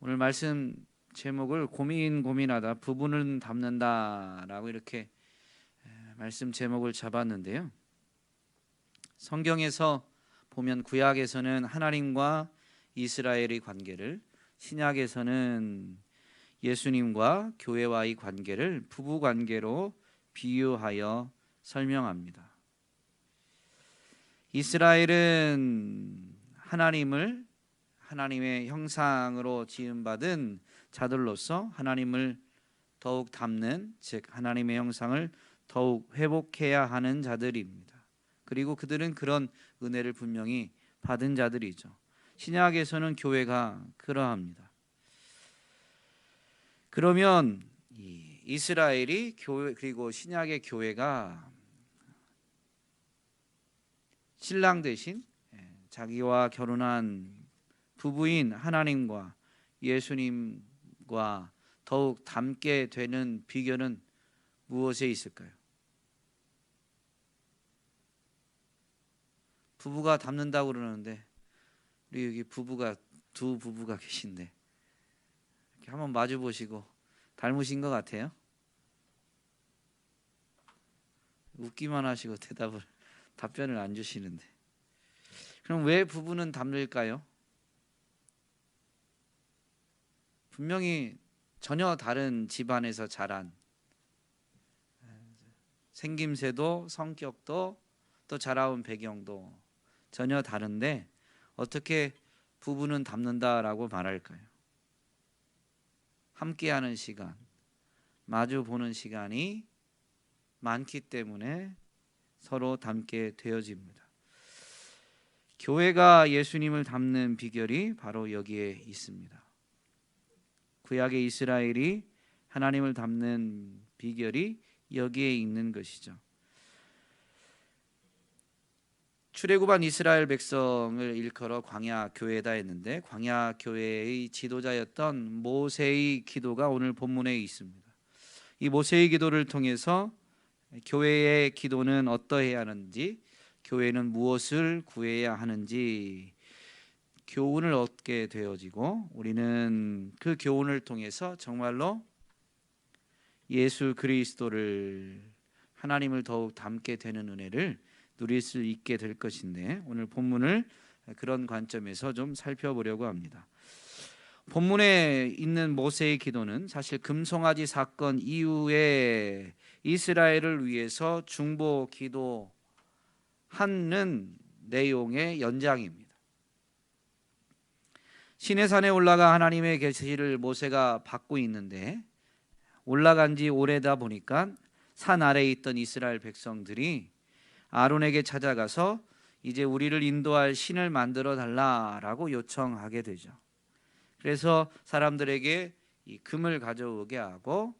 오늘 말씀 제목을 고민하다 부부는 닮는다라고 이렇게 말씀 제목을 잡았는데요. 성경에서 보면 구약에서는 하나님과 이스라엘의 관계를, 신약에서는 예수님과 교회와의 관계를 부부 관계로 비유하여 설명합니다. 이스라엘은 하나님의 형상으로 지음받은 자들로서 하나님을 더욱 닮는, 즉 하나님의 형상을 더욱 회복해야 하는 자들입니다. 그리고 그들은 그런 은혜를 분명히 받은 자들이죠. 신약에서는 교회가 그러합니다. 그러면 이스라엘이 교회, 그리고 신약의 교회가 신랑 대신 자기와 결혼한 부부인 하나님과 예수님과 더욱 닮게 되는 비결은 무엇에 있을까요? 부부가 닮는다고 그러는데 우리 여기 두 부부가 계신데 이렇게 한번 마주 보시고 닮으신 것 같아요? 웃기만 하시고 답변을 안 주시는데, 그럼 왜 부부는 닮을까요? 분명히 전혀 다른 집안에서 자란, 생김새도 성격도 또 자라온 배경도 전혀 다른데 어떻게 부부는 닮는다라고 말할까요? 함께하는 시간, 마주 보는 시간이 많기 때문에 서로 닮게 되어집니다. 교회가 예수님을 닮는 비결이 바로 여기에 있습니다. 구약의 이스라엘이 하나님을 닮는 비결이 여기에 있는 것이죠. 출애굽한 이스라엘 백성을 일컬어 광야 교회다 했는데, 광야 교회의 지도자였던 모세의 기도가 오늘 본문에 있습니다. 이 모세의 기도를 통해서 교회의 기도는 어떠해야 하는지, 교회는 무엇을 구해야 하는지 교훈을 얻게 되어지고, 우리는 그 교훈을 통해서 정말로 예수 그리스도를, 하나님을 더욱 닮게 되는 은혜를 누릴 수 있게 될 것인데, 오늘 본문을 그런 관점에서 좀 살펴보려고 합니다. 본문에 있는 모세의 기도는 사실 금송아지 사건 이후에 이스라엘을 위해서 중보 기도하는 내용의 연장입니다. 시내산에 올라가 하나님의 계시를 모세가 받고 있는데, 올라간 지 오래다 보니까 산 아래에 있던 이스라엘 백성들이 아론에게 찾아가서 이제 우리를 인도할 신을 만들어 달라라고 요청하게 되죠. 그래서 사람들에게 이 금을 가져오게 하고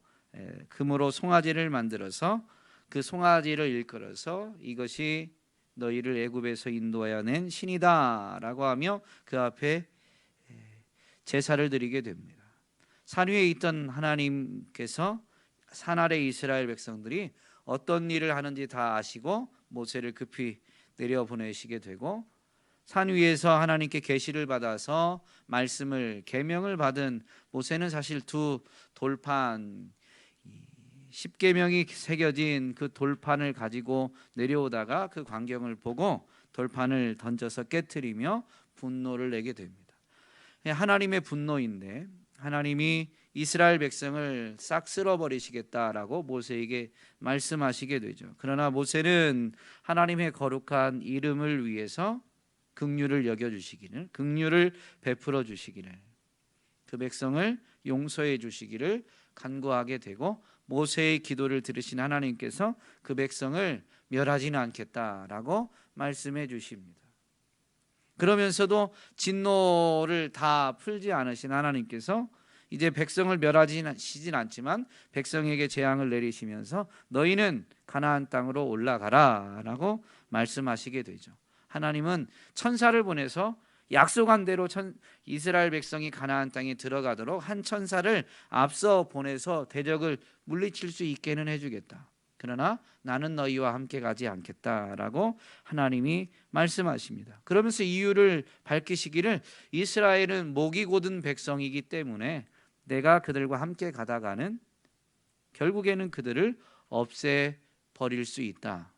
금으로 송아지를 만들어서 그 송아지를 일컬어서 이것이 너희를 애굽에서 인도하여 낸 신이다라고 하며 그 앞에 제사를 드리게 됩니다. 산 위에 있던 하나님께서 산 아래 이스라엘 백성들이 어떤 일을 하는지 다 아시고 모세를 급히 내려보내시게 되고, 산 위에서 하나님께 계시를 받아서 말씀을, 계명을 받은 모세는 사실 두 돌판, 십계명이 새겨진 그 돌판을 가지고 내려오다가 그 광경을 보고 돌판을 던져서 깨트리며 분노를 내게 됩니다. 하나님의 분노인데 하나님이 이스라엘 백성을 싹 쓸어버리시겠다라고 모세에게 말씀하시게 되죠. 그러나 모세는 하나님의 거룩한 이름을 위해서 긍휼을 여겨주시기를, 긍휼을 베풀어 주시기를, 그 백성을 용서해 주시기를 간구하게 되고, 모세의 기도를 들으신 하나님께서 그 백성을 멸하지는 않겠다라고 말씀해 주십니다. 그러면서도 진노를 다 풀지 않으신 하나님께서 이제 백성을 멸하시진 않지만 백성에게 재앙을 내리시면서 너희는 가나안 땅으로 올라가라 라고 말씀하시게 되죠. 하나님은 천사를 보내서 약속한 대로 이스라엘 백성이 가나안 땅에 들어가도록 한 천사를 앞서 보내서 대적을 물리칠 수 있게는 해주겠다. 그러나 나는 너희와 함께 가지 않겠다라고 하나님이 말씀하십니다. 그러면서 이유를 밝히시기를 이스라엘은 목이 곧은 백성이기 때문에 내가 그들과 함께 가다가는 결국에는 그들을 없애버릴 수 있다.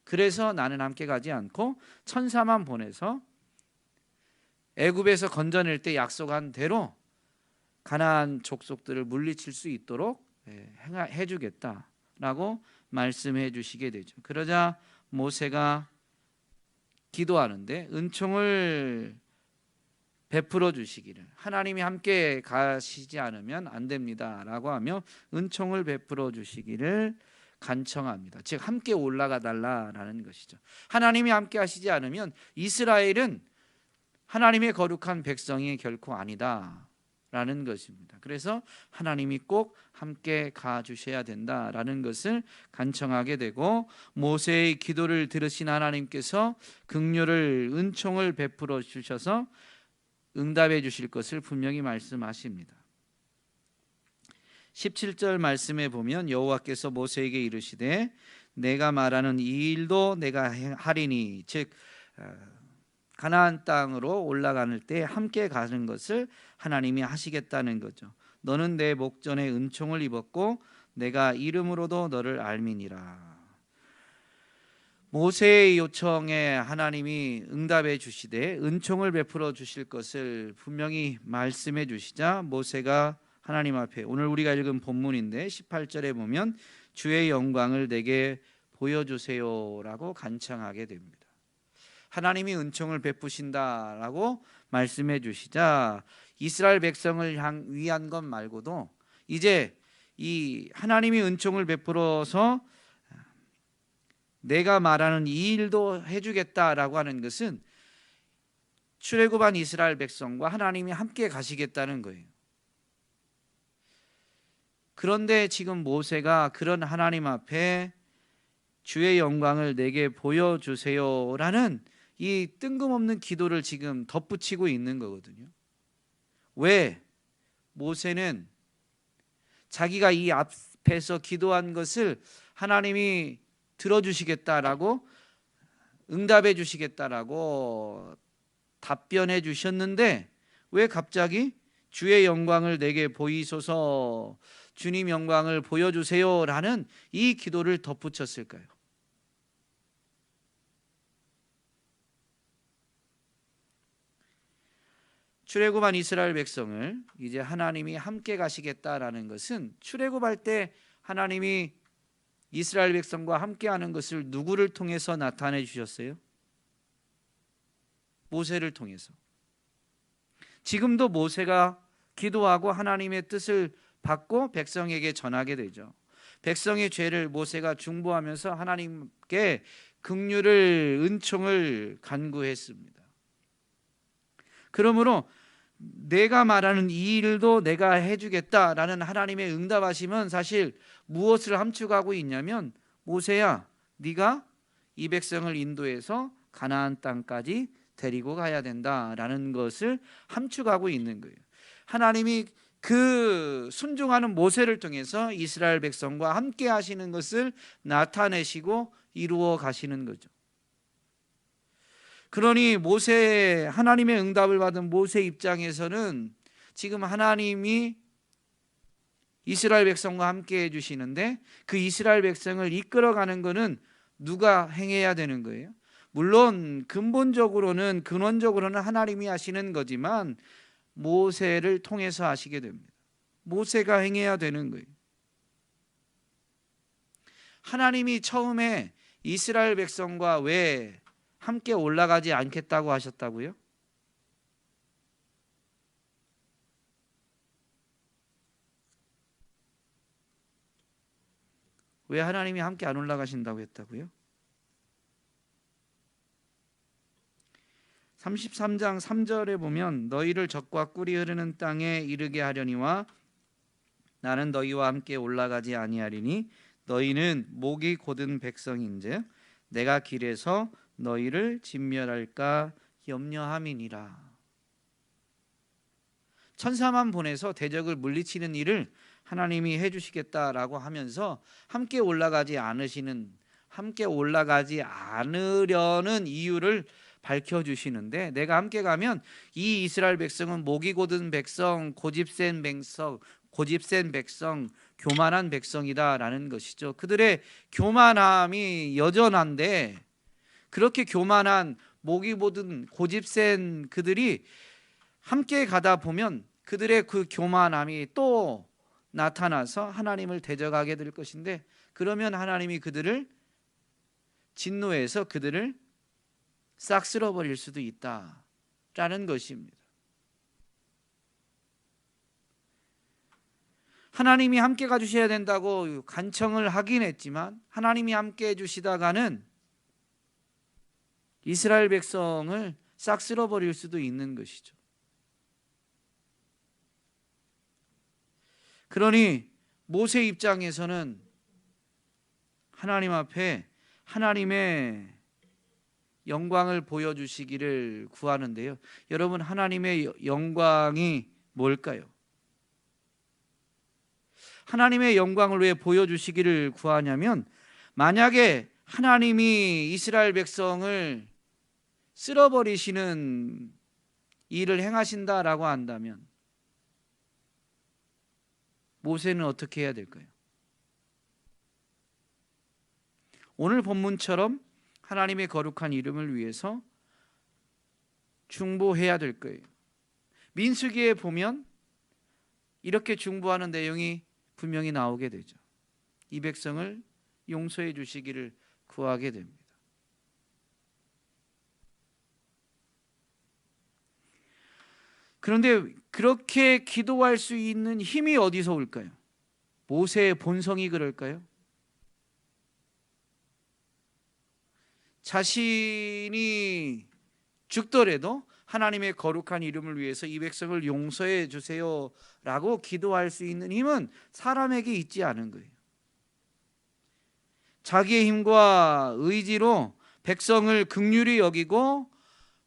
그래서 나는 함께 가지 않고 천사만 보내서 애굽에서 건져낼 때 약속한 대로 가나안 족속들을 물리칠 수 있도록 해주겠다라고 말씀해 주시게 되죠. 그러자 모세가 기도하는데 은총을 베풀어 주시기를, 하나님이 함께 가시지 않으면 안 됩니다라고 하며 은총을 베풀어 주시기를 간청합니다. 즉 함께 올라가 달라라는 것이죠. 하나님이 함께 하시지 않으면 이스라엘은 하나님의 거룩한 백성이 결코 아니다라는 것입니다. 그래서 하나님이 꼭 함께 가주셔야 된다라는 것을 간청하게 되고, 모세의 기도를 들으신 하나님께서 긍휼을 은총을 베풀어 주셔서 응답해 주실 것을 분명히 말씀하십니다. 17절 말씀에 보면 여호와께서 모세에게 이르시되 내가 말하는 이 일도 내가 하리니, 즉 가나안 땅으로 올라가는 때 함께 가는 것을 하나님이 하시겠다는 거죠. 너는 내 목전에 은총을 입었고 내가 이름으로도 너를 알미니라. 모세의 요청에 하나님이 응답해 주시되 은총을 베풀어 주실 것을 분명히 말씀해 주시자 모세가 하나님 앞에, 오늘 우리가 읽은 본문인데 18절에 보면 주의 영광을 내게 보여주세요라고 간청하게 됩니다. 하나님이 은총을 베푸신다라고 말씀해 주시자 이스라엘 백성을 위한 것 말고도 이제 이 하나님이 은총을 베풀어서 내가 말하는 이 일도 해주겠다라고 하는 것은 출애굽한 이스라엘 백성과 하나님이 함께 가시겠다는 거예요. 그런데 지금 모세가 그런 하나님 앞에 주의 영광을 내게 보여주세요라는 이 뜬금없는 기도를 지금 덧붙이고 있는 거거든요. 왜? 모세는 자기가 이 앞에서 기도한 것을 하나님이 들어주시겠다라고, 응답해 주시겠다라고 답변해 주셨는데 왜 갑자기 주의 영광을 내게 보이소서, 주님 영광을 보여주세요라는 이 기도를 덧붙였을까요? 출애굽한 이스라엘 백성을 이제 하나님이 함께 가시겠다라는 것은, 출애굽할 때 하나님이 이스라엘 백성과 함께하는 것을 누구를 통해서 나타내 주셨어요? 모세를 통해서. 지금도 모세가 기도하고 하나님의 뜻을 받고 백성에게 전하게 되죠. 백성의 죄를 모세가 중보하면서 하나님께 긍휼을, 은총을 간구했습니다. 그러므로 내가 말하는 이 일도 내가 해주겠다라는 하나님의 응답하심은 사실 무엇을 함축하고 있냐면, 모세야, 네가 이 백성을 인도해서 가나안 땅까지 데리고 가야 된다라는 것을 함축하고 있는 거예요. 하나님이 그 순종하는 모세를 통해서 이스라엘 백성과 함께 하시는 것을 나타내시고 이루어 가시는 거죠. 그러니 모세, 하나님의 응답을 받은 모세 입장에서는 지금 하나님이 이스라엘 백성과 함께 해주시는데 그 이스라엘 백성을 이끌어가는 것은 누가 행해야 되는 거예요? 물론 근본적으로는, 근원적으로는 하나님이 하시는 거지만 모세를 통해서 하시게 됩니다. 모세가 행해야 되는 거예요. 하나님이 처음에 이스라엘 백성과 왜 함께 올라가지 않겠다고 하셨다고요? 왜 하나님이 함께 안 올라가신다고 했다고요? 33장 3절에 보면 너희를 적과 꿀이 흐르는 땅에 이르게 하려니와 나는 너희와 함께 올라가지 아니하리니 너희는 목이 곧은 백성인즉 내가 길에서 너희를 진멸할까 염려함이니라. 천사만 보내서 대적을 물리치는 일을 하나님이 해주시겠다라고 하면서 함께 올라가지 않으려는 이유를 밝혀주시는데, 내가 함께 가면 이 이스라엘 백성은 목이 곧은 백성, 고집센 백성, 교만한 백성이다라는 것이죠. 그들의 교만함이 여전한데, 그렇게 교만한 목이 곧은 고집센 그들이 함께 가다 보면 그들의 그 교만함이 또 나타나서 하나님을 대적하게 될 것인데, 그러면 하나님이 그들을 진노해서 그들을 싹 쓸어버릴 수도 있다라는 것입니다. 하나님이 함께 가주셔야 된다고 간청을 하긴 했지만, 하나님이 함께 해주시다가는 이스라엘 백성을 싹 쓸어버릴 수도 있는 것이죠. 그러니 모세 입장에서는 하나님 앞에 하나님의 영광을 보여주시기를 구하는데요. 여러분, 하나님의 영광이 뭘까요? 하나님의 영광을 왜 보여주시기를 구하냐면, 만약에 하나님이 이스라엘 백성을 쓸어버리시는 일을 행하신다라고 한다면 모세는 어떻게 해야 될까요? 오늘 본문처럼 하나님의 거룩한 이름을 위해서 중보해야 될 거예요. 민수기에 보면 이렇게 중보하는 내용이 분명히 나오게 되죠. 이 백성을 용서해 주시기를 구하게 됩니다. 그런데 그렇게 기도할 수 있는 힘이 어디서 올까요? 모세의 본성이 그럴까요? 자신이 죽더라도 하나님의 거룩한 이름을 위해서 이 백성을 용서해 주세요라고 기도할 수 있는 힘은 사람에게 있지 않은 거예요. 자기의 힘과 의지로 백성을 긍휼히 여기고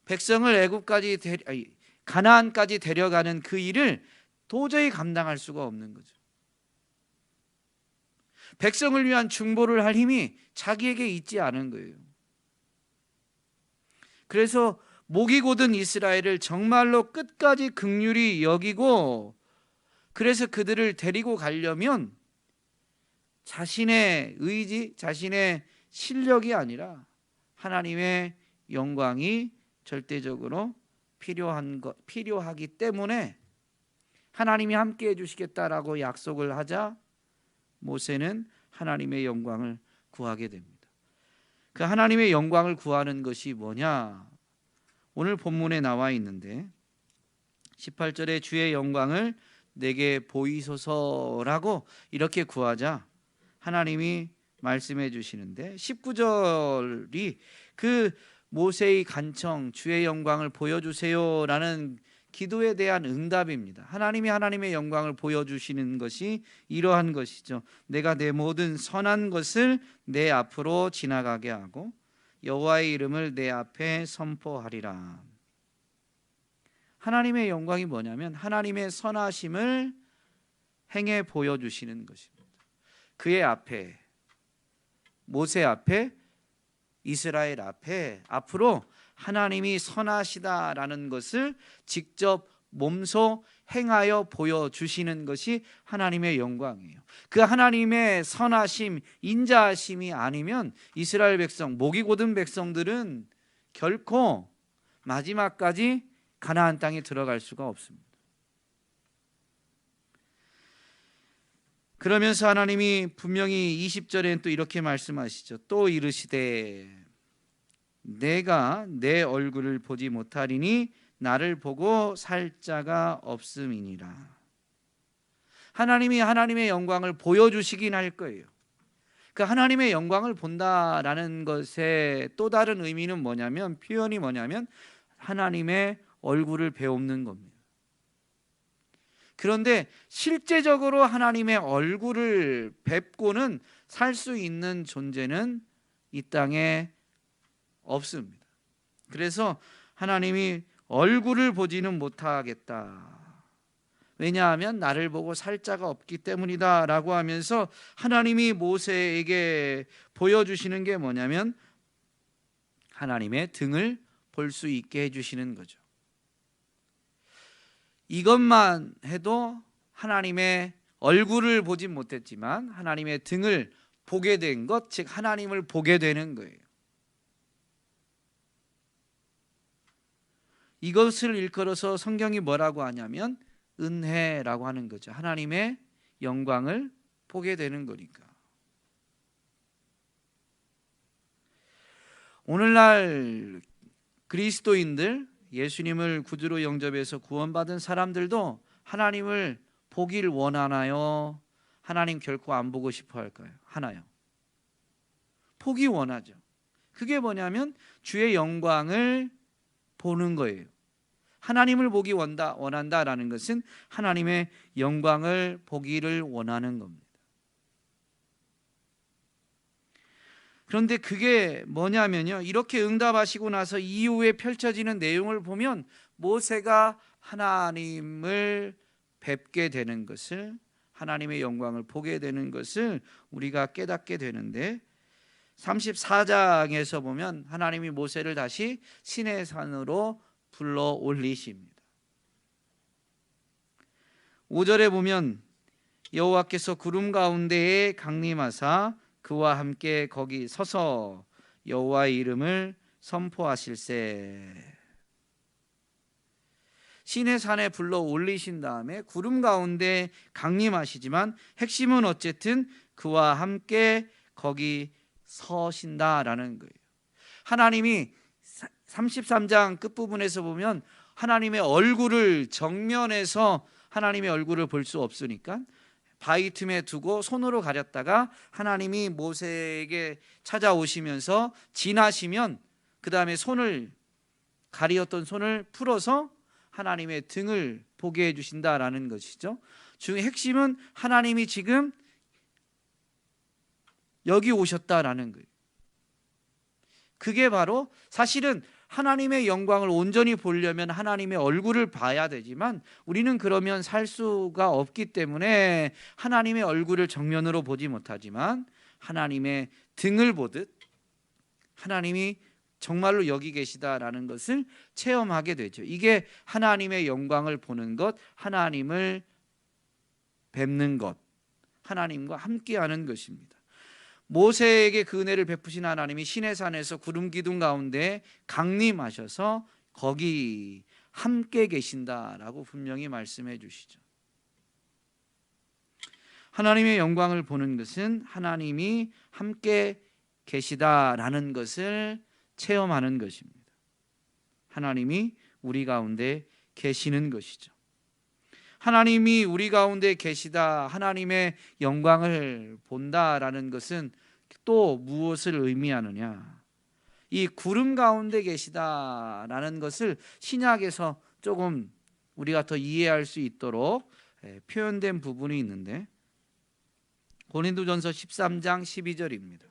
백성을 가나안까지 데려가는 그 일을 도저히 감당할 수가 없는 거죠. 백성을 위한 중보를 할 힘이 자기에게 있지 않은 거예요. 그래서 목이 곧은 이스라엘을 정말로 끝까지 긍휼히 여기고, 그래서 그들을 데리고 가려면 자신의 의지, 자신의 실력이 아니라 하나님의 영광이 절대적으로 필요하기 때문에 하나님이 함께 해주시겠다라고 약속을 하자 모세는 하나님의 영광을 구하게 됩니다. 그 하나님의 영광을 구하는 것이 뭐냐? 오늘 본문에 나와 있는데 18절에 주의 영광을 내게 보이소서라고 이렇게 구하자 하나님이 말씀해 주시는데, 19절이 그 모세의 간청, 주의 영광을 보여주세요라는 기도에 대한 응답입니다. 하나님이 하나님의 영광을 보여주시는 것이 이러한 것이죠. 내가 내 모든 선한 것을 내 앞으로 지나가게 하고 여호와의 이름을 내 앞에 선포하리라. 하나님의 영광이 뭐냐면 하나님의 선하심을 행해 보여주시는 것입니다. 그의 앞에, 모세 앞에, 이스라엘 앞에 앞으로 하나님이 선하시다라는 것을 직접 몸소 행하여 보여주시는 것이 하나님의 영광이에요. 그 하나님의 선하심, 인자하심이 아니면 이스라엘 백성, 목이 곧은 백성들은 결코 마지막까지 가나안 땅에 들어갈 수가 없습니다. 그러면서 하나님이 분명히 20절에는 또 이렇게 말씀하시죠. 또 이르시되 내가 내 얼굴을 보지 못하리니 나를 보고 살 자가 없음이니라. 하나님이 하나님의 영광을 보여주시긴 할 거예요. 그 하나님의 영광을 본다라는 것의 또 다른 의미는 뭐냐면, 표현이 뭐냐면 하나님의 얼굴을 베옵는 겁니다. 그런데 실제적으로 하나님의 얼굴을 뵙고는 살 수 있는 존재는 이 땅에 없습니다. 그래서 하나님이 얼굴을 보지는 못하겠다. 왜냐하면 나를 보고 살 자가 없기 때문이다 라고 하면서 하나님이 모세에게 보여주시는 게 뭐냐면 하나님의 등을 볼 수 있게 해주시는 거죠. 이것만 해도 하나님의 얼굴을 보진 못했지만 하나님의 등을 보게 된 것, 즉 하나님을 보게 되는 거예요. 이것을 일컬어서 성경이 뭐라고 하냐면 은혜라고 하는 거죠. 하나님의 영광을 보게 되는 거니까. 오늘날 그리스도인들, 예수님을 구주로 영접해서 구원받은 사람들도 하나님을 보길 원하나요? 하나님 결코 안 보고 싶어 할까요? 하나요? 보기 원하죠. 그게 뭐냐면 주의 영광을 보는 거예요. 하나님을 보기 원한다라는 것은 하나님의 영광을 보기를 원하는 겁니다. 그런데 그게 뭐냐면요, 이렇게 응답하시고 나서 이후에 펼쳐지는 내용을 보면 모세가 하나님을 뵙게 되는 것을, 하나님의 영광을 보게 되는 것을 우리가 깨닫게 되는데, 34장에서 보면 하나님이 모세를 다시 시내산으로 불러 올리십니다. 5절에 보면 여호와께서 구름 가운데에 강림하사 그와 함께 거기 서서 여호와의 이름을 선포하실세. 시내산에 불러 올리신 다음에 구름 가운데 강림하시지만 핵심은 어쨌든 그와 함께 거기 서신다라는 거예요. 하나님이 33장 끝부분에서 보면 하나님의 얼굴을 정면에서 하나님의 얼굴을 볼 수 없으니까 바위 틈에 두고 손으로 가렸다가 하나님이 모세에게 찾아오시면서 지나시면 그 다음에 손을 가리었던 손을 풀어서 하나님의 등을 보게 해주신다라는 것이죠. 중의 핵심은 하나님이 지금 여기 오셨다라는 거예요. 그게 바로 사실은 하나님의 영광을 온전히 보려면 하나님의 얼굴을 봐야 되지만 우리는 그러면 살 수가 없기 때문에 하나님의 얼굴을 정면으로 보지 못하지만 하나님의 등을 보듯 하나님이 정말로 여기 계시다라는 것을 체험하게 되죠. 이게 하나님의 영광을 보는 것, 하나님을 뵙는 것, 하나님과 함께하는 것입니다. 모세에게 그 은혜를 베푸신 하나님이 시내산에서 구름 기둥 가운데 강림하셔서 거기 함께 계신다라고 분명히 말씀해 주시죠. 하나님의 영광을 보는 것은 하나님이 함께 계시다라는 것을 체험하는 것입니다. 하나님이 우리 가운데 계시는 것이죠. 하나님이 우리 가운데 계시다, 하나님의 영광을 본다라는 것은 또 무엇을 의미하느냐? 이 구름 가운데 계시다라는 것을 신약에서 조금 우리가 더 이해할 수 있도록 표현된 부분이 있는데 고린도전서 13장 12절입니다.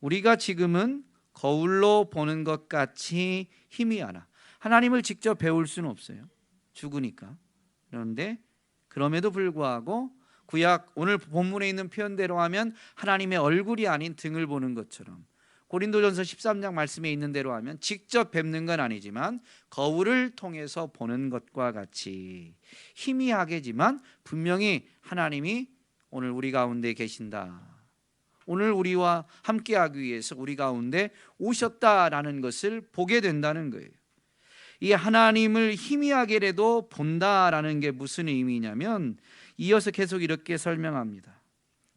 우리가 지금은 거울로 보는 것 같이 희미하나. 하나님을 직접 배울 수는 없어요. 죽으니까. 그런데 그럼에도 불구하고 구약 오늘 본문에 있는 표현대로 하면 하나님의 얼굴이 아닌 등을 보는 것처럼 고린도전서 13장 말씀에 있는 대로 하면 직접 뵙는 건 아니지만 거울을 통해서 보는 것과 같이 희미하게지만 분명히 하나님이 오늘 우리 가운데 계신다. 오늘 우리와 함께하기 위해서 우리 가운데 오셨다라는 것을 보게 된다는 거예요. 이 하나님을 희미하게라도 본다라는 게 무슨 의미냐면 이어서 계속 이렇게 설명합니다.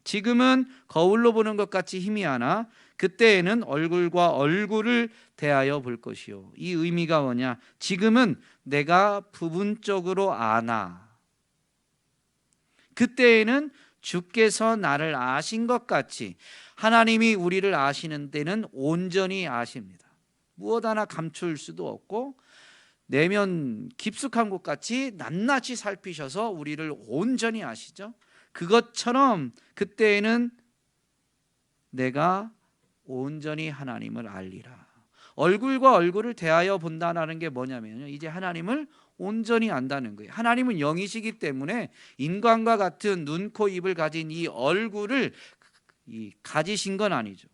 지금은 거울로 보는 것 같이 희미하나 그때에는 얼굴과 얼굴을 대하여 볼 것이요. 이 의미가 뭐냐? 지금은 내가 부분적으로 아나. 그때에는 주께서 나를 아신 것 같이 하나님이 우리를 아시는 때는 온전히 아십니다. 무엇 하나 감출 수도 없고 내면 깊숙한 곳 같이 낱낱이 살피셔서 우리를 온전히 아시죠. 그것처럼 그때에는 내가 온전히 하나님을 알리라. 얼굴과 얼굴을 대하여 본다는 게 뭐냐면요, 이제 하나님을 온전히 안다는 거예요. 하나님은 영이시기 때문에 인간과 같은 눈, 코, 입을 가진 이 얼굴을 가지신 건 아니죠.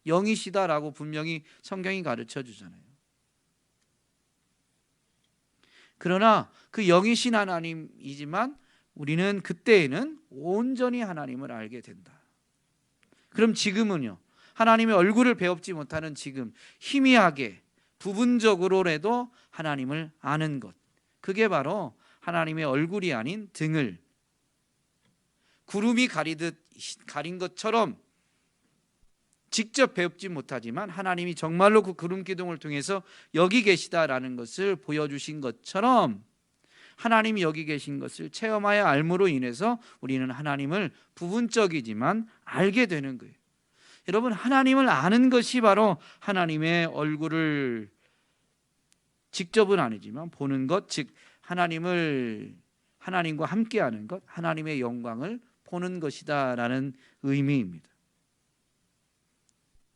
영이시다라고 분명히 성경이 가르쳐 주잖아요. 그러나 그 영이신 하나님이지만 우리는 그때에는 온전히 하나님을 알게 된다. 그럼 지금은요, 하나님의 얼굴을 배웁지 못하는 지금 희미하게 부분적으로라도 하나님을 아는 것, 그게 바로 하나님의 얼굴이 아닌 등을 구름이 가린 것처럼 직접 배웁지 못하지만 하나님이 정말로 그 구름 기둥을 통해서 여기 계시다라는 것을 보여주신 것처럼 하나님이 여기 계신 것을 체험하여 알므로 인해서 우리는 하나님을 부분적이지만 알게 되는 거예요. 여러분, 하나님을 아는 것이 바로 하나님의 얼굴을 직접은 아니지만 보는 것, 즉 하나님과 함께하는 것, 하나님의 영광을 보는 것이다라는 의미입니다.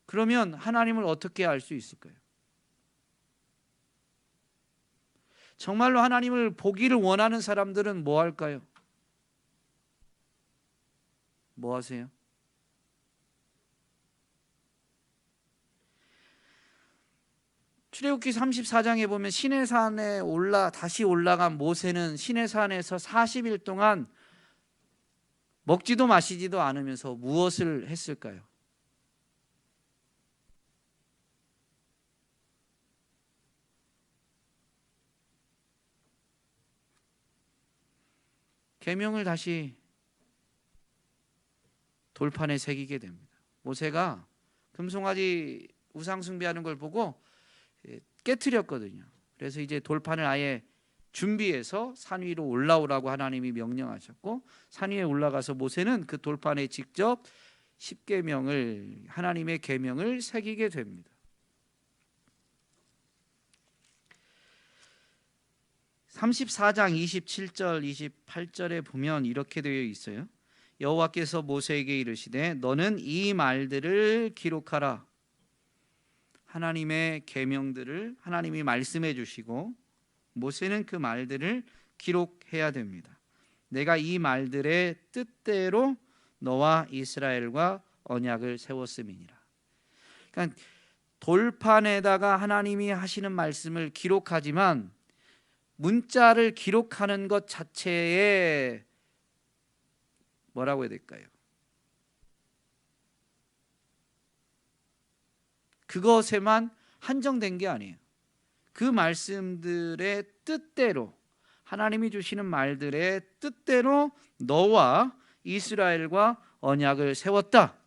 그러면 하나님을 어떻게 알 수 있을까요? 정말로 하나님을 보기를 원하는 사람들은 뭐 할까요? 뭐 하세요? 출애굽기 34장에 보면 시내산에 다시 올라간 모세는 시내산에서 40일 동안 먹지도 마시지도 않으면서 무엇을 했을까요? 계명을 다시 돌판에 새기게 됩니다. 모세가 금송아지 우상 숭배하는 걸 보고 깨트렸거든요. 그래서 이제 돌판을 아예 준비해서 산 위로 올라오라고 하나님이 명령하셨고, 산 위에 올라가서 모세는 그 돌판에 직접 십계명을, 하나님의 계명을 새기게 됩니다. 34장 27절 28절에 보면 이렇게 되어 있어요. 여호와께서 모세에게 이르시되 너는 이 말들을 기록하라. 하나님의 계명들을 하나님이 말씀해 주시고 모세는 그 말들을 기록해야 됩니다. 내가 이 말들의 뜻대로 너와 이스라엘과 언약을 세웠음이니라. 그러니까 돌판에다가 하나님이 하시는 말씀을 기록하지만 문자를 기록하는 것 자체에 뭐라고 해야 될까요? 그것에만 한정된 게 아니에요. 그 말씀들의 뜻대로, 하나님이 주시는 말들의 뜻대로 너와 이스라엘과 언약을 세웠다.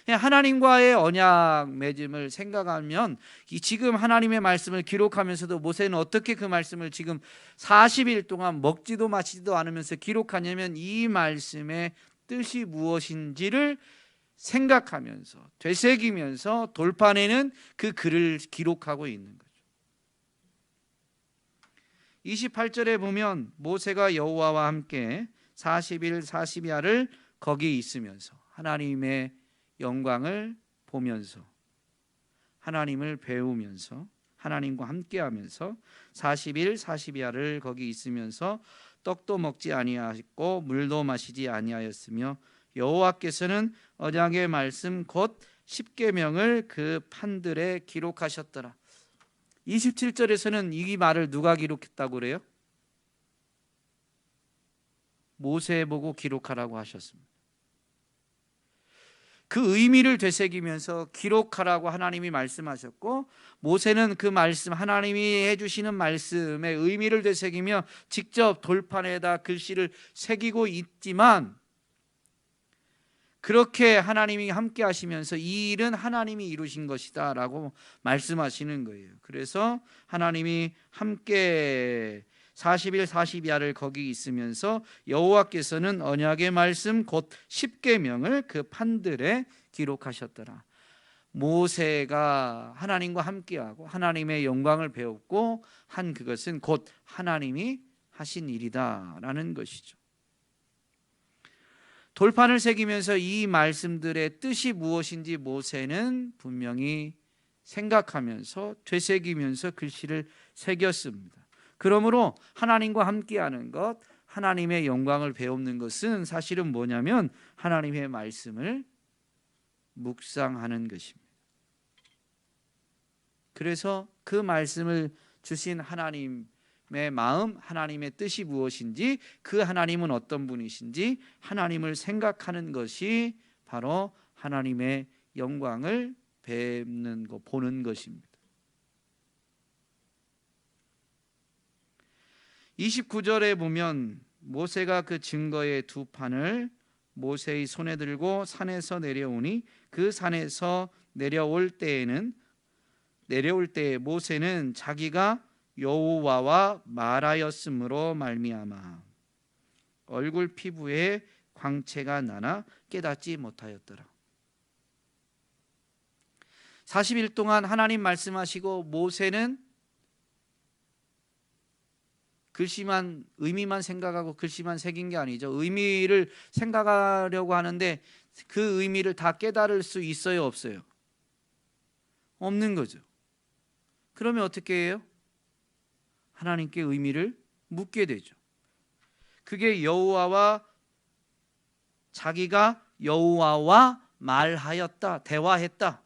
하나님과의 언약 맺음을 생각하면 지금 하나님의 말씀을 기록하면서도 모세는 어떻게 그 말씀을 지금 40일 동안 먹지도 마시지도 않으면서 기록하냐면 이 말씀의 뜻이 무엇인지를 생각하면서 되새기면서 돌판에는 그 글을 기록하고 있는 거죠. 28절에 보면 모세가 여호와와 함께 40일 40야를 거기 있으면서 하나님의 영광을 보면서 하나님을 배우면서 하나님과 함께하면서 40일 40야를 거기 있으면서 떡도 먹지 아니하였고 물도 마시지 아니하였으며 여호와께서는 언약의 말씀 곧 십계명을 그 판들에 기록하셨더라. 27절에서는 이 말을 누가 기록했다고 그래요? 모세 보고 기록하라고 하셨습니다. 그 의미를 되새기면서 기록하라고 하나님이 말씀하셨고 모세는 그 말씀, 하나님이 해주시는 말씀의 의미를 되새기며 직접 돌판에다 글씨를 새기고 있지만 그렇게 하나님이 함께 하시면서 이 일은 하나님이 이루신 것이다 라고 말씀하시는 거예요. 그래서 하나님이 함께 40일 40야를 거기 있으면서 여호와께서는 언약의 말씀 곧 십계명을 그 판들에 기록하셨더라. 모세가 하나님과 함께하고 하나님의 영광을 배웠고 한 그것은 곧 하나님이 하신 일이다라는 것이죠. 돌판을 새기면서 이 말씀들의 뜻이 무엇인지 모세는 분명히 생각하면서 되새기면서 글씨를 새겼습니다. 그러므로 하나님과 함께하는 것, 하나님의 영광을 배우는 것은 사실은 뭐냐면 하나님의 말씀을 묵상하는 것입니다. 그래서 그 말씀을 주신 하나님의 마음, 하나님의 뜻이 무엇인지, 그 하나님은 어떤 분이신지 하나님을 생각하는 것이 바로 하나님의 영광을 뵙는 것, 보는 것입니다. 29절에 보면 모세가 그 증거의 두 판을 모세의 손에 들고 산에서 내려오니 그 산에서 내려올 때에 모세는 자기가 여호와와 말하였으므로 말미암아 얼굴 피부에 광채가 나나 깨닫지 못하였더라. 40일 동안 하나님 말씀하시고 모세는 글씨만, 의미만 생각하고 글씨만 새긴 게 아니죠. 의미를 생각하려고 하는데 그 의미를 다 깨달을 수 있어요, 없어요? 없는 거죠. 그러면 어떻게 해요? 하나님께 의미를 묻게 되죠. 그게 자기가 여호와와 말하였다, 대화했다.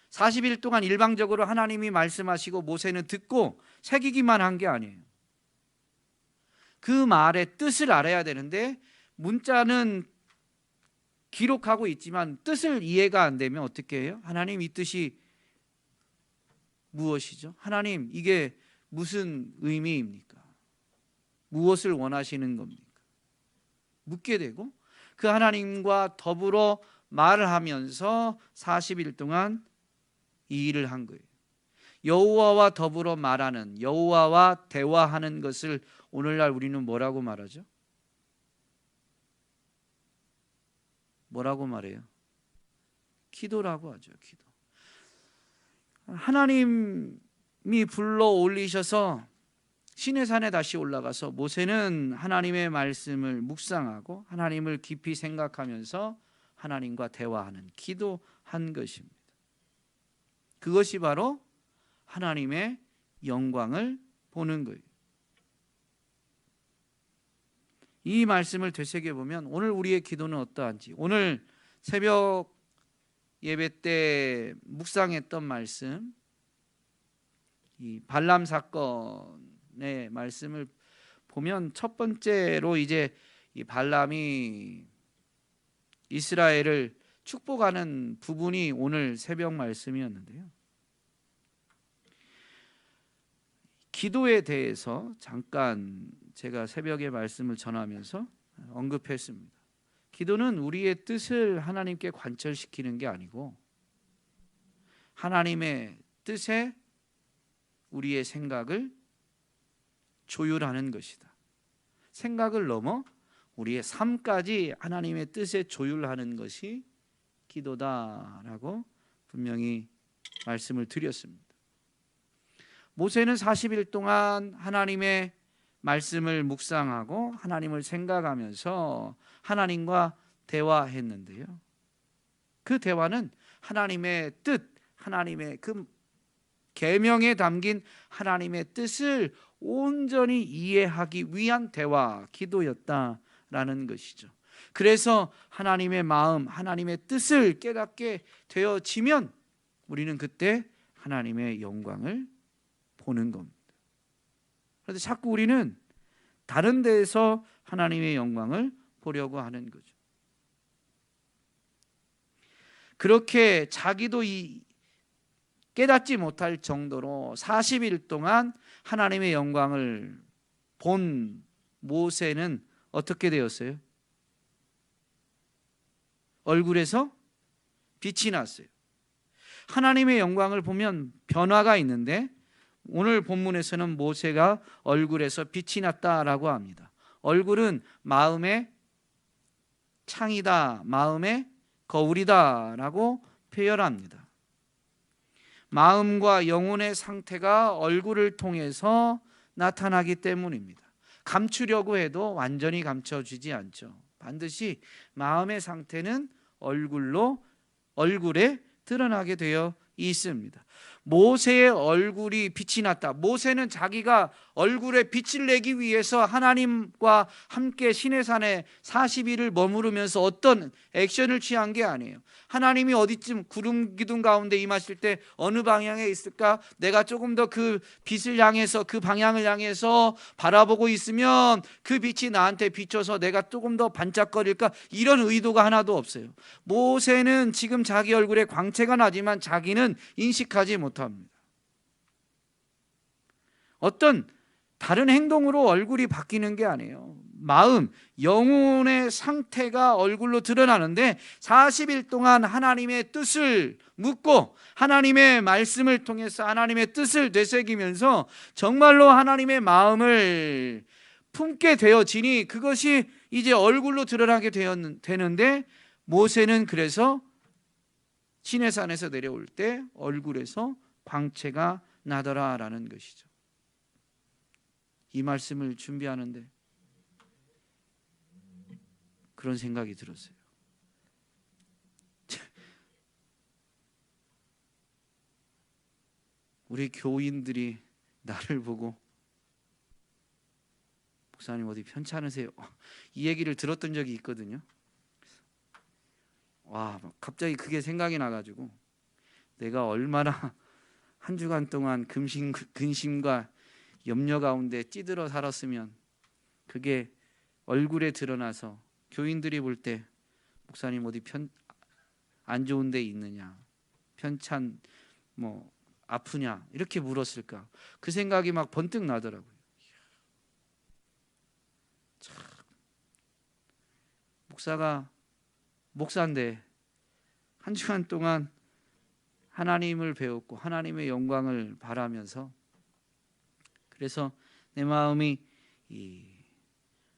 40일 동안 일방적으로 하나님이 말씀하시고 모세는 듣고 새기기만 한 게 아니에요. 그 말의 뜻을 알아야 되는데 문자는 기록하고 있지만 뜻을 이해가 안 되면 어떻게 해요? 하나님, 이 뜻이 무엇이죠? 하나님, 이게 무슨 의미입니까? 무엇을 원하시는 겁니까? 묻게 되고 그 하나님과 더불어 말을 하면서 40일 동안 이 일을 한 거예요. 여호와와 더불어 말하는, 여호와와 대화하는 것을 오늘날 우리는 뭐라고 말하죠? 뭐라고 말해요? 기도라고 하죠. 기도. 하나님이 불러 올리셔서 시내산에 다시 올라가서 모세는 하나님의 말씀을 묵상하고 하나님을 깊이 생각하면서 하나님과 대화하는, 기도한 것입니다. 그것이 바로 하나님의 영광을 보는 거예요. 이 말씀을 되새겨보면 오늘 우리의 기도는 어떠한지, 오늘 새벽 예배 때 묵상했던 말씀, 이 발람 사건의 말씀을 보면 첫 번째로 이제 이 발람이 이스라엘을 축복하는 부분이 오늘 새벽 말씀이었는데요. 기도에 대해서 잠깐 제가 새벽에 말씀을 전하면서 언급했습니다. 기도는 우리의 뜻을 하나님께 관철시키는 게 아니고 하나님의 뜻에 우리의 생각을 조율하는 것이다. 생각을 넘어 우리의 삶까지 하나님의 뜻에 조율하는 것이 기도다라고 분명히 말씀을 드렸습니다. 모세는 40일 동안 하나님의 말씀을 묵상하고 하나님을 생각하면서 하나님과 대화했는데요. 그 대화는 하나님의 뜻, 하나님의 그 계명에 담긴 하나님의 뜻을 온전히 이해하기 위한 대화, 기도였다라는 것이죠. 그래서 하나님의 마음, 하나님의 뜻을 깨닫게 되어지면 우리는 그때 하나님의 영광을 보는 겁니다. 그런데 자꾸 우리는 다른 데에서 하나님의 영광을 보려고 하는 거죠. 그렇게 자기도 깨닫지 못할 정도로 40일 동안 하나님의 영광을 본 모세는 어떻게 되었어요? 얼굴에서 빛이 났어요. 하나님의 영광을 보면 변화가 있는데 오늘 본문에서는 모세가 얼굴에서 빛이 났다라고 합니다. 얼굴은 마음의 창이다, 마음의 거울이다라고 표현합니다. 마음과 영혼의 상태가 얼굴을 통해서 나타나기 때문입니다. 감추려고 해도 완전히 감춰지지 않죠. 반드시 마음의 상태는 얼굴에 드러나게 되어 있습니다. 모세의 얼굴이 빛이 났다. 모세는 자기가 얼굴에 빛을 내기 위해서 하나님과 함께 시내산에 40일을 머무르면서 어떤 액션을 취한 게 아니에요. 하나님이 어디쯤 구름 기둥 가운데 임하실 때 어느 방향에 있을까? 내가 조금 더 그 빛을 향해서, 그 방향을 향해서 바라보고 있으면 그 빛이 나한테 비춰서 내가 조금 더 반짝거릴까? 이런 의도가 하나도 없어요. 모세는 지금 자기 얼굴에 광채가 나지만 자기는 인식하지 못합니다. 어떤 다른 행동으로 얼굴이 바뀌는 게 아니에요. 마음, 영혼의 상태가 얼굴로 드러나는데 40일 동안 하나님의 뜻을 묻고 하나님의 말씀을 통해서 하나님의 뜻을 되새기면서 정말로 하나님의 마음을 품게 되어지니 그것이 이제 얼굴로 드러나게 되는데, 모세는 그래서 시내산에서 내려올 때 얼굴에서 광채가 나더라라는 것이죠. 이 말씀을 준비하는데 그런 생각이 들었어요. 우리 교인들이 나를 보고 목사님 어디 편찮으세요? 이 얘기를 들었던 적이 있거든요. 와, 갑자기 그게 생각이 나가지고 내가 얼마나 한 주간 동안 근심과 염려 가운데 찌들어 살았으면 그게 얼굴에 드러나서 교인들이 볼 때 목사님 어디 안 좋은 데 있느냐, 편찮 아프냐 이렇게 물었을까. 그 생각이 막 번뜩 나더라고요. 참, 목사인데 한 주간 동안 하나님을 배웠고 하나님의 영광을 바라면서, 그래서 내 마음이 이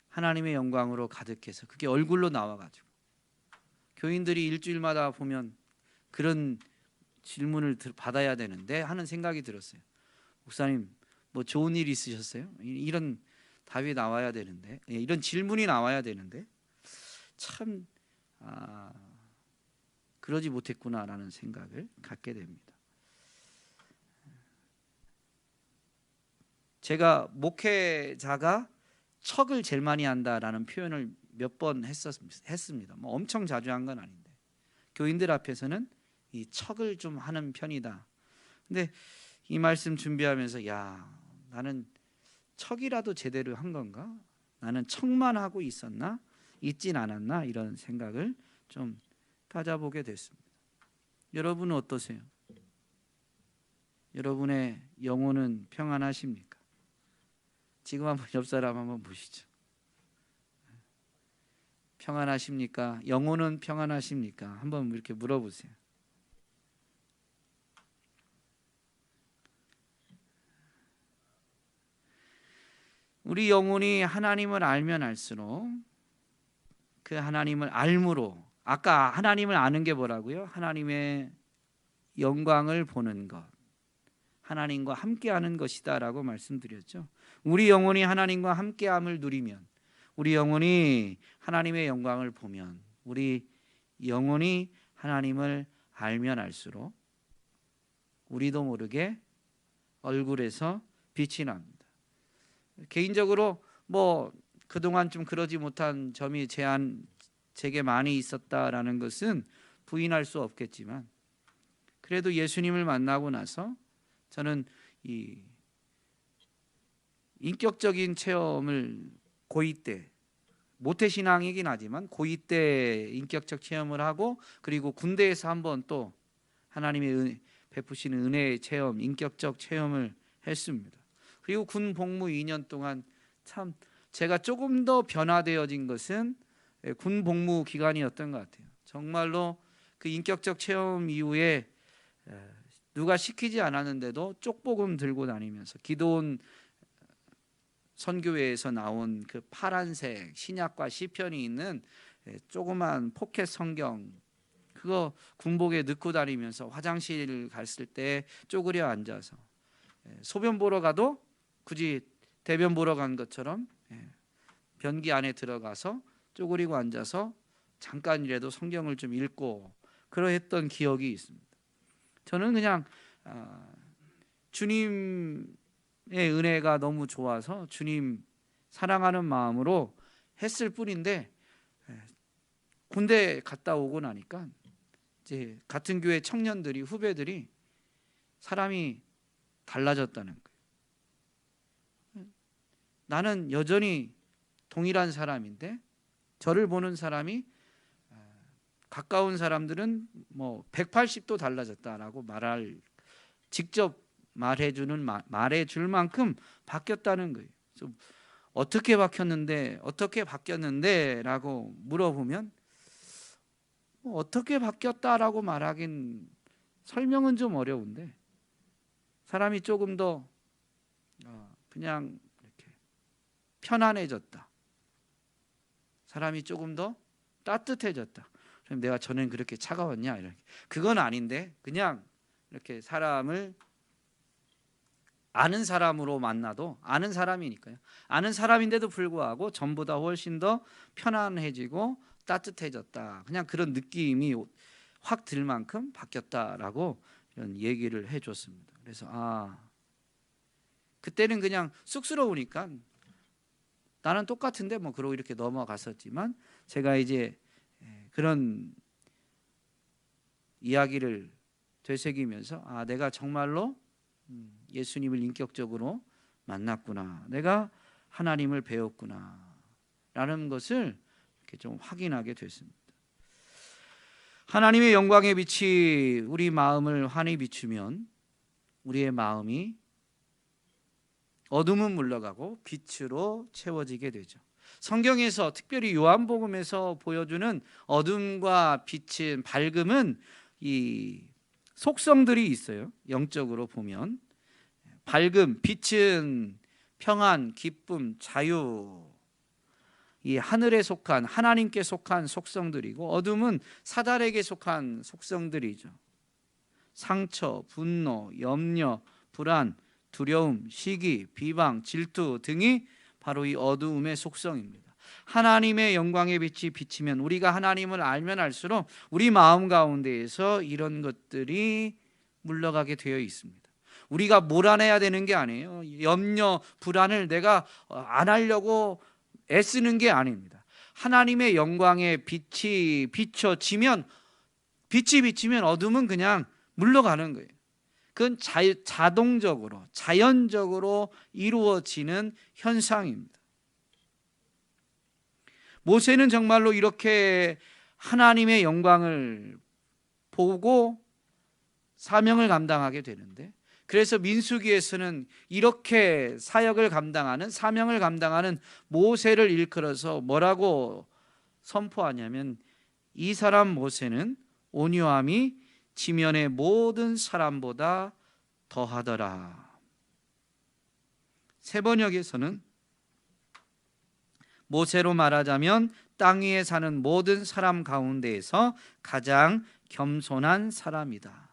하나님의 영광으로 가득해서 그게 얼굴로 나와가지고 교인들이 일주일마다 보면 그런 질문을 받아야 되는데 하는 생각이 들었어요. 목사님 뭐 좋은 일 있으셨어요? 이런 답이 나와야 되는데, 이런 질문이 나와야 되는데 참 그러지 못했구나라는 생각을 갖게 됩니다. 제가 목회자가 척을 제일 많이 한다라는 표현을 몇 번 했습니다. 엄청 자주 한 건 아닌데 교인들 앞에서는 이 척을 좀 하는 편이다. 근데 이 말씀 준비하면서 나는 척이라도 제대로 한 건가? 나는 척만 하고 있었나? 있진 않았나? 이런 생각을 좀 가져보게 됐습니다. 여러분은 어떠세요? 여러분의 영혼은 평안하십니까? 지금 한번 옆 사람 한번 보시죠. 평안하십니까? 영혼은 평안하십니까? 한번 이렇게 물어보세요. 우리 영혼이 하나님을 알면 알수록 그 하나님을 알므로, 아까 하나님을 아는 게 뭐라고요? 하나님의 영광을 보는 것, 하나님과 함께하는 것이다라고 말씀드렸죠. 우리 영혼이 하나님과 함께함을 누리면, 우리 영혼이 하나님의 영광을 보면, 우리 영혼이 하나님을 알면 알수록 우리도 모르게 얼굴에서 빛이 납니다. 개인적으로 그동안 좀 그러지 못한 점이 제게 많이 있었다라는 것은 부인할 수 없겠지만, 그래도 예수님을 만나고 나서 저는 이 인격적인 체험을 고2 때, 모태신앙이긴 하지만 고2 때 인격적 체험을 하고, 그리고 군대에서 한번 또 하나님의 베푸시는 은혜의 체험, 인격적 체험을 했습니다. 그리고 군 복무 2년 동안 참 제가 조금 더 변화되어진 것은 군 복무 기간이었던 것 같아요. 정말로 그 인격적 체험 이후에 누가 시키지 않았는데도 쪽복음 들고 다니면서 기도원 선교회에서 나온 그 파란색 신약과 시편이 있는 조그만 포켓 성경, 그거 군복에 넣고 다니면서 화장실 갔을 때 쪼그려 앉아서 소변 보러 가도 굳이 대변 보러 간 것처럼 변기 안에 들어가서 쪼그리고 앉아서 잠깐이라도 성경을 좀 읽고 그러했던 기억이 있습니다. 저는 그냥 주님의 은혜가 너무 좋아서 주님 사랑하는 마음으로 했을 뿐인데, 군대 갔다 오고 나니까 이제 같은 교회 청년들이, 후배들이 사람이 달라졌다는 거예요. 나는 여전히 동일한 사람인데 저를 보는 사람이, 가까운 사람들은 뭐 180도 달라졌다라고 직접 말해줄 만큼 바뀌었다는 거예요. 그래서 어떻게 바뀌었는데 라고 물어보면, 어떻게 바뀌었다라고 말하긴 설명은 좀 어려운데, 사람이 조금 더 그냥 이렇게 편안해졌다, 사람이 조금 더 따뜻해졌다. 그럼 내가 전엔 그렇게 차가웠냐, 이렇게. 그건 아닌데, 그냥 이렇게 사람을 아는 사람으로 만나도, 아는 사람이니까요, 아는 사람인데도 불구하고 전보다 훨씬 더 편안해지고 따뜻해졌다, 그냥 그런 느낌이 확 들 만큼 바뀌었다라고 이런 얘기를 해줬습니다. 그래서 그때는 그냥 쑥스러우니까 나는 똑같은데 뭐 그러고 이렇게 넘어갔었지만, 제가 이제 그런 이야기를 되새기면서 내가 정말로 예수님을 인격적으로 만났구나, 내가 하나님을 배웠구나 라는 것을 이렇게 좀 확인하게 됐습니다. 하나님의 영광의 빛이 우리 마음을 환히 비추면 우리의 마음이 어둠은 물러가고 빛으로 채워지게 되죠. 성경에서, 특별히 요한복음에서 보여주는 어둠과 빛은, 밝음은 이 속성들이 있어요. 영적으로 보면 밝음, 빛은 평안, 기쁨, 자유, 이 하늘에 속한, 하나님께 속한 속성들이고, 어둠은 사단에게 속한 속성들이죠. 상처, 분노, 염려, 불안, 두려움, 시기, 비방, 질투 등이 바로 이 어두움의 속성입니다. 하나님의 영광의 빛이 비치면, 우리가 하나님을 알면 알수록 우리 마음 가운데에서 이런 것들이 물러가게 되어 있습니다. 우리가 몰아내야 되는 게 아니에요. 염려, 불안을 내가 안 하려고 애쓰는 게 아닙니다. 하나님의 영광의 빛이 비치면 어둠은 그냥 물러가는 거예요. 그건 자동적으로, 자연적으로 이루어지는 현상입니다. 모세는 정말로 이렇게 하나님의 영광을 보고 사명을 감당하게 되는데, 그래서 민수기에서는 이렇게 사역을 감당하는, 사명을 감당하는 모세를 일컬어서 뭐라고 선포하냐면, 이 사람 모세는 온유함이 지면의 모든 사람보다 더하더라. 세번역에서는 모세로 말하자면 땅 위에 사는 모든 사람 가운데에서 가장 겸손한 사람이다.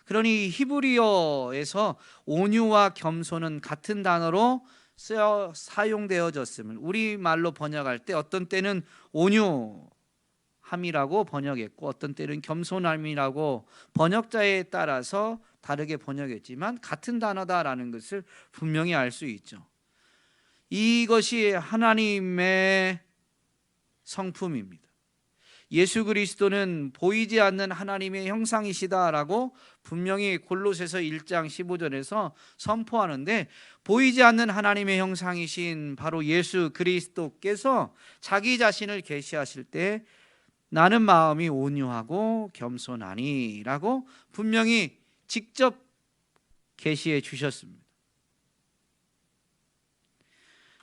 그러니 히브리어에서 온유와 겸손은 같은 단어로 사용되어졌음을 우리말로 번역할 때, 어떤 때는 온유함이라고 번역했고 어떤 때는 겸손함이라고 번역자에 따라서 다르게 번역했지만 같은 단어다라는 것을 분명히 알 수 있죠. 이것이 하나님의 성품입니다. 예수 그리스도는 보이지 않는 하나님의 형상이시다라고 분명히 골로새서 1장 15절에서 선포하는데, 보이지 않는 하나님의 형상이신 바로 예수 그리스도께서 자기 자신을 계시하실 때 나는 마음이 온유하고 겸손하니 라고 분명히 직접 계시해 주셨습니다.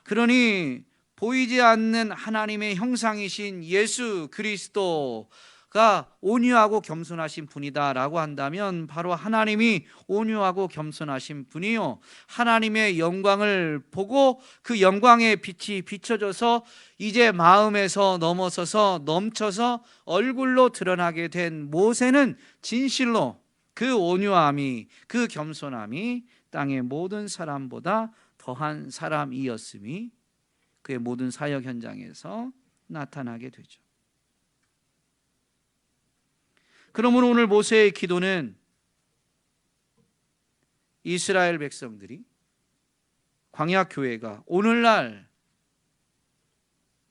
그러니 보이지 않는 하나님의 형상이신 예수 그리스도가 온유하고 겸손하신 분이다라고 한다면, 바로 하나님이 온유하고 겸손하신 분이요, 하나님의 영광을 보고 그 영광의 빛이 비춰져서 이제 마음에서 넘쳐서 얼굴로 드러나게 된 모세는 진실로 그 온유함이, 그 겸손함이 땅의 모든 사람보다 더한 사람이었음이 그의 모든 사역 현장에서 나타나게 되죠. 그러므로 오늘 모세의 기도는 이스라엘 백성들이, 광야 교회가, 오늘날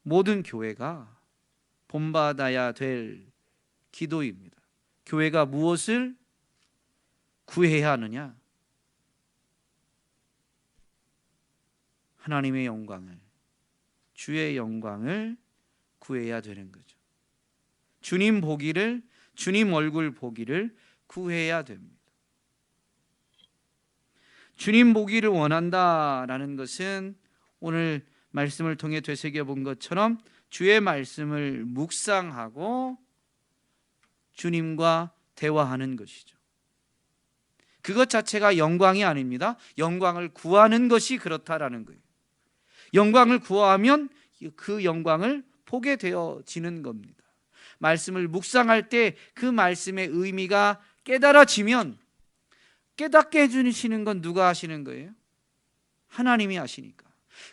모든 교회가 본받아야 될 기도입니다. 교회가 무엇을 구해야 하느냐? 하나님의 영광을, 주의 영광을 구해야 되는 거죠. 주님 보기를, 주님 얼굴 보기를 구해야 됩니다. 주님 보기를 원한다라는 것은 오늘 말씀을 통해 되새겨본 것처럼 주의 말씀을 묵상하고 주님과 대화하는 것이죠. 그것 자체가 영광이 아닙니다. 영광을 구하는 것이 그렇다라는 거예요. 영광을 구하면 그 영광을 보게 되어지는 겁니다. 말씀을 묵상할 때 그 말씀의 의미가 깨달아지면, 깨닫게 해주시는 건 누가 하시는 거예요? 하나님이 하시니까.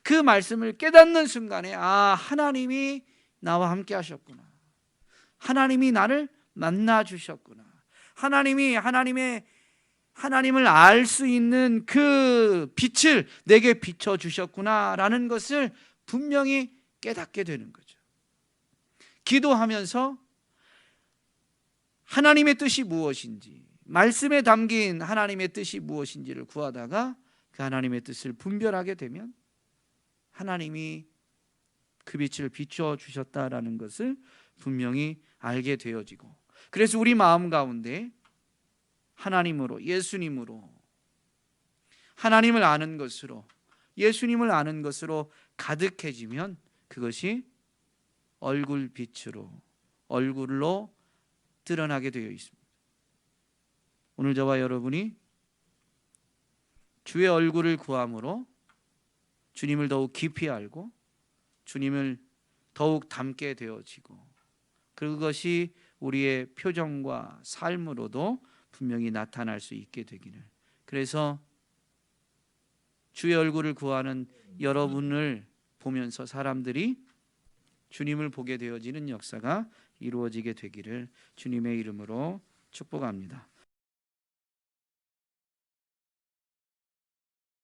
그 말씀을 깨닫는 순간에 하나님이 나와 함께 하셨구나, 하나님이 나를 만나 주셨구나, 하나님을 알 수 있는 그 빛을 내게 비춰 주셨구나라는 것을 분명히 깨닫게 되는 거죠. 기도하면서 하나님의 뜻이 무엇인지, 말씀에 담긴 하나님의 뜻이 무엇인지를 구하다가 그 하나님의 뜻을 분별하게 되면 하나님이 그 빛을 비춰 주셨다라는 것을 분명히 알게 되어지고, 그래서 우리 마음 가운데 하나님으로, 예수님으로, 하나님을 아는 것으로, 예수님을 아는 것으로 가득해지면 그것이 얼굴로 드러나게 되어 있습니다. 오늘 저와 여러분이 주의 얼굴을 구함으로 주님을 더욱 깊이 알고 주님을 더욱 닮게 되어지고, 그것이 우리의 표정과 삶으로도 분명히 나타날 수 있게 되기를. 그래서 주의 얼굴을 구하는 여러분을 보면서 사람들이 주님을 보게 되어지는 역사가 이루어지게 되기를 주님의 이름으로 축복합니다.